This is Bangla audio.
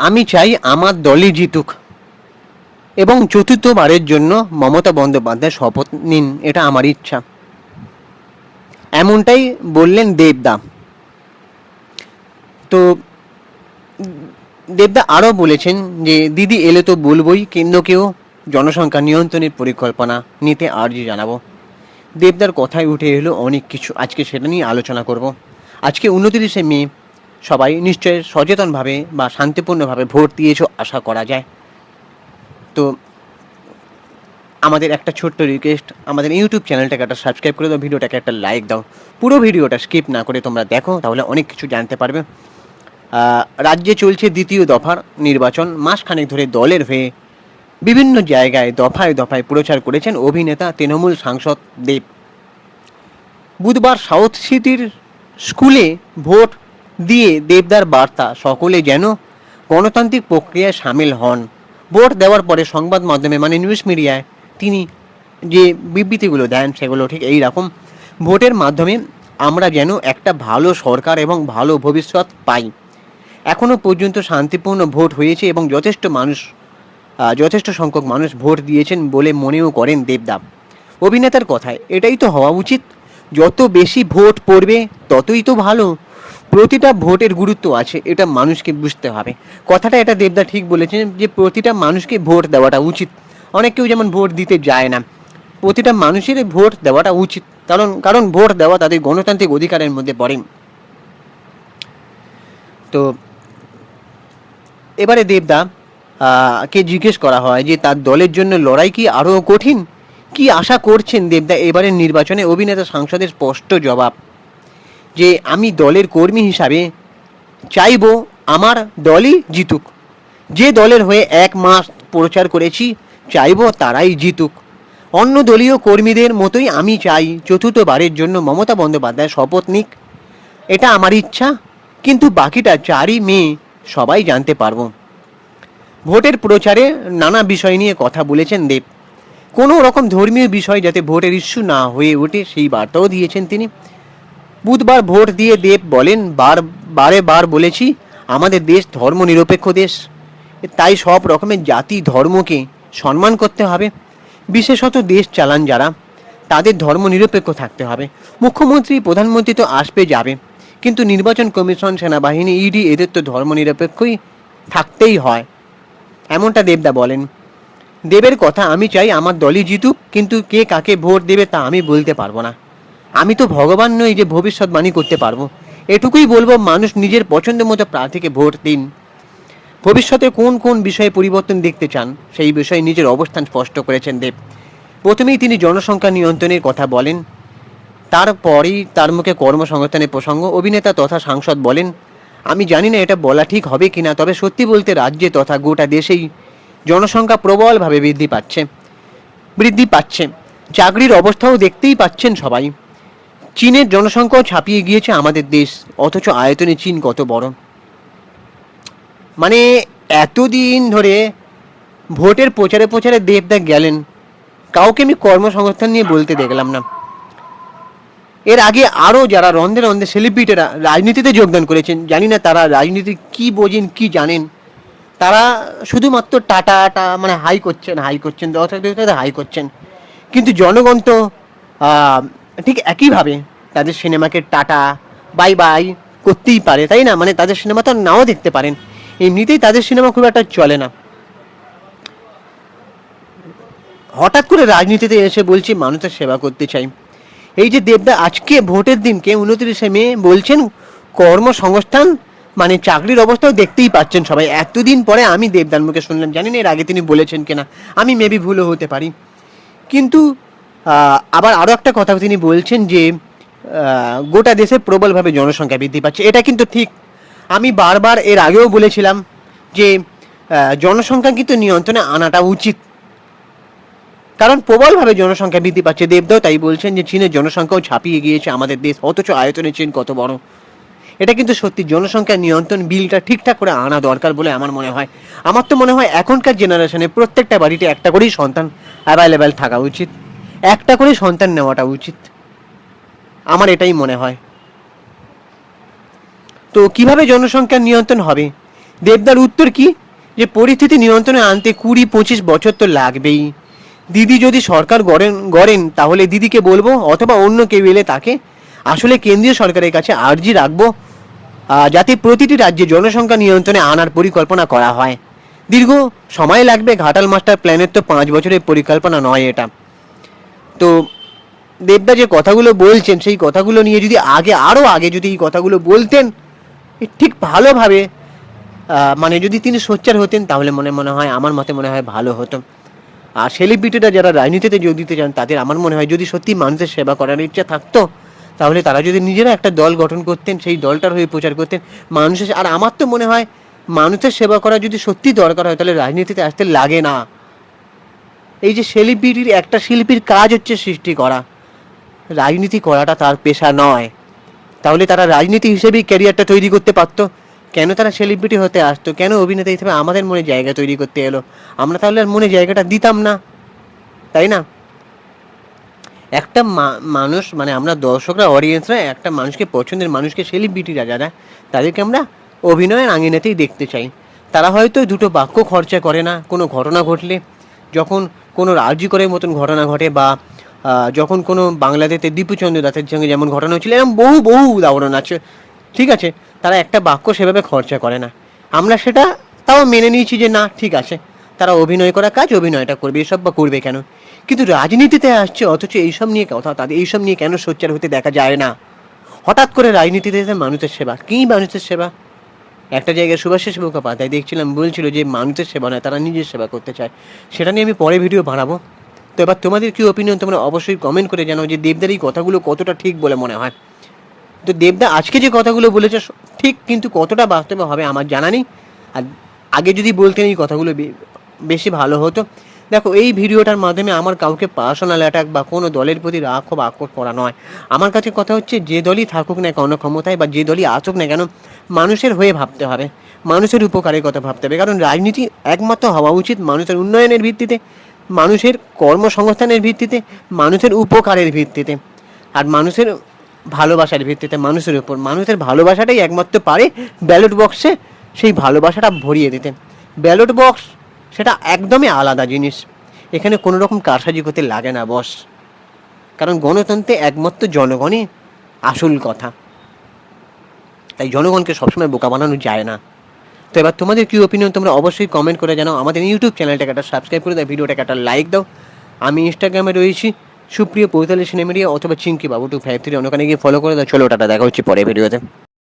আমি চাই আমার দলই জিতুক এবং চতুর্থবারের জন্য মমতা বন্দ্যোপাধ্যায় শপথ নিন, এটা আমার ইচ্ছা। এমনটাই বললেন দেবদা। তো দেবদা আরও বলেছেন যে দিদি এলে তো বলবই, কেন্দ্রকেও জনসংখ্যা নিয়ন্ত্রণের পরিকল্পনা নিতে আর্জি জানাবো। দেবদার কথায় উঠে এলো অনেক কিছু, আজকে সেটা নিয়ে আলোচনা করব। আজকে 29শে মে, সবাই নিশ্চয় সচেতনভাবে বা শান্তিপূর্ণভাবে ভোট দিয়েছো আশা করা যায়। তো আমাদের একটা ছোট্ট রিকোয়েস্ট, আমাদের ইউটিউব চ্যানেলটাকে একটা সাবস্ক্রাইব করে দাও, ভিডিওটাকে একটা লাইক দাও, পুরো ভিডিওটা স্কিপ না করে তোমরা দেখো, তাহলে অনেক কিছু জানতে পারবে। রাজ্যে চলছে দ্বিতীয় দফার নির্বাচন। মাসখানেক ধরে দলের হয়ে বিভিন্ন জায়গায় দফায় দফায় প্রচার করেছেন অভিনেতা তৃণমূল সাংসদ দেব। বুধবার সাউথ সিটির স্কুলে ভোট দিয়ে দেবদার বার্তা, সকলে যেন গণতান্ত্রিক প্রক্রিয়ায় সামিল হন। ভোট দেওয়ার পরে সংবাদ মাধ্যমে মানে নিউজ মিডিয়ায় তিনি যে বিবৃতিগুলো দেন সেগুলো ঠিক এই রকম: ভোটের মাধ্যমে আমরা যেন একটা ভালো সরকার এবং ভালো ভবিষ্যৎ পাই। এখনও পর্যন্ত শান্তিপূর্ণ ভোট হয়েছে এবং যথেষ্ট সংখ্যক মানুষ ভোট দিয়েছেন বলে মনেও করেন দেবদা। অভিনেতার কথায় এটাই তো হওয়া উচিত, যত বেশি ভোট পড়বে ততই তো ভালো। প্রতিটা ভোটের গুরুত্ব আছে, এটা মানুষকে বুঝতে হবে। কথাটা এটা দেবদা ঠিক বলেছেন যে প্রতিটা মানুষকে ভোট দেওয়াটা উচিত। অনেক কেউ যেমন ভোট দিতে যায় না, প্রতিটা মানুষের ভোট দেওয়াটা উচিত, কারণ ভোট দেওয়া তাদের গণতান্ত্রিক অধিকারের মধ্যে পড়ে। তো এবারে দেবদা কে জিজ্ঞেস করা হয় যে তার দলের জন্য লড়াই কি আরও কঠিন, কি আশা করছেন দেবদা এবারের নির্বাচনে। অভিনেতা সাংসদের স্পষ্ট জবাব যে আমি দলের কর্মী হিসাবে চাইব আমার দলই জিতুক। যে দলের হয়ে 1 মাস প্রচার করেছি চাইব তারাই জিতুক। অন্য দলীয় কর্মীদের মতোই আমি চাই চতুর্থবারের জন্য মমতা বন্দ্যোপাধ্যায় শপথ নিক, এটা আমার ইচ্ছা। কিন্তু বাকিটা 4ই মে সবাই জানতে পারবো। ভোটের প্রচারে নানা বিষয় নিয়ে কথা বলেছেন দেব। কোনো রকম ধর্মীয় বিষয় যাতে ভোটের ইস্যু না হয়ে ওঠে সেই বার্তাও দিয়েছেন তিনি। বুধবার ভোট দিয়ে দেব বলেন, বারে বলেছি আমাদের দেশ ধর্মনিরপেক্ষ দেশ, তাই সব রকমের জাতি ধর্মকে সম্মান করতে হবে। বিশেষত দেশ চালান যারা, তাদের ধর্মনিরপেক্ষ থাকতে হবে। মুখ্যমন্ত্রী প্রধানমন্ত্রী তো আসবে যাবে, কিন্তু নির্বাচন কমিশন, সেনাবাহিনী, ইডি এদের তো ধর্মনিরপেক্ষই থাকতেই হয়, এমনটা দেবদা বলেন। দেবের কথা, আমি চাই আমার দলই জিতুক, কিন্তু কে কাকে ভোট দেবে তা আমি বলতে পারবো না। আমি তো ভগবান নই যে ভবিষ্যৎবাণী করতে পারবো। এটুকুই বলবো, মানুষ নিজের পছন্দ মতো প্রার্থীকে ভোট দিন। ভবিষ্যতে কোন কোন বিষয়ে পরিবর্তন দেখতে চান সেই বিষয়ে নিজের অবস্থান স্পষ্ট করেছেন দেব। প্রথমেই তিনি জনসংখ্যা নিয়ন্ত্রণের কথা বলেন, তারপরেই তার মুখে কর্মসংস্থানের প্রসঙ্গ। অভিনেতা তথা সাংসদ বলেন, আমি জানি না এটা বলা ঠিক হবে কিনা, তবে সত্যি বলতে রাজ্যে তথা গোটা দেশেই জনসংখ্যা প্রবলভাবে বৃদ্ধি পাচ্ছে। চাকরির অবস্থাও দেখতেই পাচ্ছেন সবাই। চীনের জনসংখ্যাও ছাপিয়ে গিয়েছে আমাদের দেশ, অথচ আয়তনে চীন কত বড়। মানে এতদিন ধরে ভোটের প্রচারে দেবদা গেলেন, কাউকে আমি কর্মসংস্থান নিয়ে বলতে দেখলাম না। এর আগে আরও যারা রন্ধে সেলিব্রিটিরা রাজনীতিতে যোগদান করেছেন, জানি না তারা রাজনীতি কি বোঝেন কি জানেন, তারা শুধুমাত্র টাটা মানে হাই করছেন হাই করছেন, কিন্তু জনগণ তো ঠিক একইভাবে তাদের সিনেমাকে টাটা বাই বাই করতেই পারে, তাই না? মানে তাদের সিনেমা তো নাও দেখতে পারেন, এমনিতেই তাদের সিনেমা খুব একটা চলে না। হঠাৎ করে রাজনীতিতে এসে বলছি মানুষের সেবা করতে চাই। এই যে দেবদা আজকে ভোটের দিনকে 29শে মে বলছেন কর্মসংস্থান মানে চাকরির অবস্থাও দেখতেই পাচ্ছেন সবাই। এতদিন পরে আমি দেবদার মুখে শুনলাম, জানি না এর আগে তিনি বলেছেন কিনা, আমি মেবি ভুলও হতে পারি। কিন্তু আবার আরও একটা কথা তিনি বলছেন যে গোটা দেশে প্রবলভাবে জনসংখ্যা বৃদ্ধি পাচ্ছে, এটা কিন্তু ঠিক। আমি বারবার এর আগেও বলেছিলাম যে জনসংখ্যা কিন্তু নিয়ন্ত্রণে আনাটা উচিত, কারণ প্রবলভাবে জনসংখ্যা বৃদ্ধি পাচ্ছে। দেবদাও তাই বলছেন যে চীনের জনসংখ্যাও ছাপিয়ে গিয়েছে আমাদের দেশ, অথচ আয়তনে চীন কত বড়। এটা কিন্তু সত্যি, জনসংখ্যা নিয়ন্ত্রণ বিলটা ঠিকঠাক করে আনা দরকার বলে আমার মনে হয়। আমার তো মনে হয় এখনকার জেনারেশনে প্রত্যেকটা বাড়িতে একটা করেই সন্তান অ্যাভেলেবেল থাকা উচিত, একটা করে সন্তান নেওয়াটা উচিত, আমার এটাই মনে হয়। তো কিভাবে জনসংখ্যা নিয়ন্ত্রণ হবে? দেবদার উত্তর কি, যে পরিস্থিতি নিয়ন্ত্রণে আনতে 20-25 বছর তো লাগবেই। দিদি যদি সরকার গড়েন তাহলে দিদিকে বলবো, অথবা অন্য কেউ এলে তাকে। আসলে কেন্দ্রীয় সরকারের কাছে আর্জি রাখবো যাতে প্রতিটি রাজ্যে জনসংখ্যা নিয়ন্ত্রণে আনার পরিকল্পনা করা হয়। দীর্ঘ সময় লাগবে, ঘাটাল মাস্টার প্ল্যানের তো 5 বছরের পরিকল্পনা নয় এটা। তো দেবদা যে কথাগুলো বলছেন সেই কথাগুলো নিয়ে যদি আরও আগে যদি এই কথাগুলো বলতেন ঠিক ভালোভাবে, মানে যদি তিনি সোচ্চার হতেন, তাহলে মনে হয় আমার মতে মনে হয় ভালো হতো। আর সেলিব্রিটিরা যারা রাজনীতিতে যোগ দিতে চান তাদের আমার মনে হয় যদি সত্যি মানুষের সেবা করার ইচ্ছা থাকতো, তাহলে তারা যদি নিজেরা একটা দল গঠন করতেন, সেই দলটার হয়ে প্রচার করতেন মানুষের। আর আমার তো মনে হয় মানুষের সেবা করা যদি সত্যি দরকার হয় তাহলে রাজনীতিতে আসতে লাগে না। এই যে সেলিব্রিটির, একটা শিল্পীর কাজ হচ্ছে সৃষ্টি করা, রাজনীতি করাটা তার পেশা নয়। তাহলে তারা রাজনীতি হিসেবেই ক্যারিয়ারটা তৈরি করতে পারতো। কেন তারা সেলিব্রিটি হতে আসতো, কেন অভিনেতা হিসেবে আমাদের মনে জায়গা তৈরি করতে এলো? আমরা তাহলে আর মনে জায়গাটা দিতাম না, তাই না? একটা মানুষ, মানে আমরা দর্শকরা, অডিয়েন্সরা একটা মানুষকে, পছন্দের মানুষকে, সেলিব্রিটিরা যারা, তাদেরকে আমরা অভিনয়ের আঙিনাতেই দেখতে চাই। তারা হয়তো দুটো বাক্য খরচা করে না কোনো ঘটনা ঘটলে, যখন কোনো রাজ্যকরের মতন ঘটনা ঘটে, বা যখন কোনো বাংলাদেশে দীপুচন্দ্র দাসের সঙ্গে যেমন ঘটনা হচ্ছিল, এরকম বহু বহু উদাহরণ আছে, ঠিক আছে? তারা একটা বাক্য সেভাবে খরচা করে না। আমরা সেটা তাও মেনে নিয়েছি যে না, ঠিক আছে, তারা অভিনয় করা কাজ, অভিনয়টা করবে, এসব বা করবে কেন? কিন্তু রাজনীতিতে আসছে, অথচ এইসব নিয়ে কথা, তাদের এইসব নিয়ে কেন সোচ্চার হতে দেখা যায় না? হঠাৎ করে রাজনীতিতে এসে মানুষের সেবা, কী মানুষের সেবা? একটা জায়গায় সুভাষিস মুখোপাধ্যায় দেখছিলাম বলছিল যে মানুষের সেবা নয়, তারা নিজের সেবা করতে চায়। সেটা নিয়ে আমি পরে ভিডিও বানাবো। তো এবার তোমাদের কী ওপিনিয়ন তোমরা অবশ্যই কমেন্ট করে জানাও যে দেবদার এই কথাগুলো কতটা ঠিক বলে মনে হয়। তো দেবদা আজকে যে কথাগুলো বলেছে ঠিক, কিন্তু কতটা বাস্তবে হবে আমার জানা নেই। আর আগে যদি বলতেন এই কথাগুলো বেশি ভালো হতো। দেখো, এই ভিডিওটার মাধ্যমে আমার কাউকে পার্সোনাল অ্যাটাক বা কোনো দলের প্রতি রাগ বা আক্রোশ করা নয়। আমার কাছে কথা হচ্ছে, যে দলই থাকুক না কেন ক্ষমতায়, বা যে দলই আসুক না কেন, মানুষের হয়ে ভাবতে হবে, মানুষের উপকারের কথা ভাবতে হবে। কারণ রাজনীতি একমাত্র হওয়া উচিত মানুষের উন্নয়নের ভিত্তিতে, মানুষের কর্মসংস্থানের ভিত্তিতে, মানুষের উপকারের ভিত্তিতে, আর মানুষের ভালোবাসার ভিত্তিতে। মানুষের উপর মানুষের ভালোবাসাটাই একমাত্র পারে ব্যালট বক্সে সেই ভালোবাসাটা ভরিয়ে দিতে। ব্যালট বক্স সেটা একদমই আলাদা জিনিস, এখানে কোনো রকম কারসাজি করতে লাগে না বস। কারণ গণতন্ত্রে একমাত্র জনগণই আসল কথা, তাই জনগণকে সবসময় বোকা বানানো যায় না। তো এবার তোমাদের কী ওপিনিয়ন তোমরা অবশ্যই কমেন্ট করে জানাও। আমাদের ইউটিউব চ্যানেলটাকে একটা সাবস্ক্রাইব করে দাও, ভিডিওটাকে একটা লাইক দাও। আমি ইনস্টাগ্রামে রয়েছি সুপ্রিয় 45 সিনেমিডিয়া, অথবা চিঙ্কি বাবু 253, অনেকখানে গিয়ে ফলো করে দাও। চলো, টাটা, দেখা হচ্ছে পরে ভিডিওতে।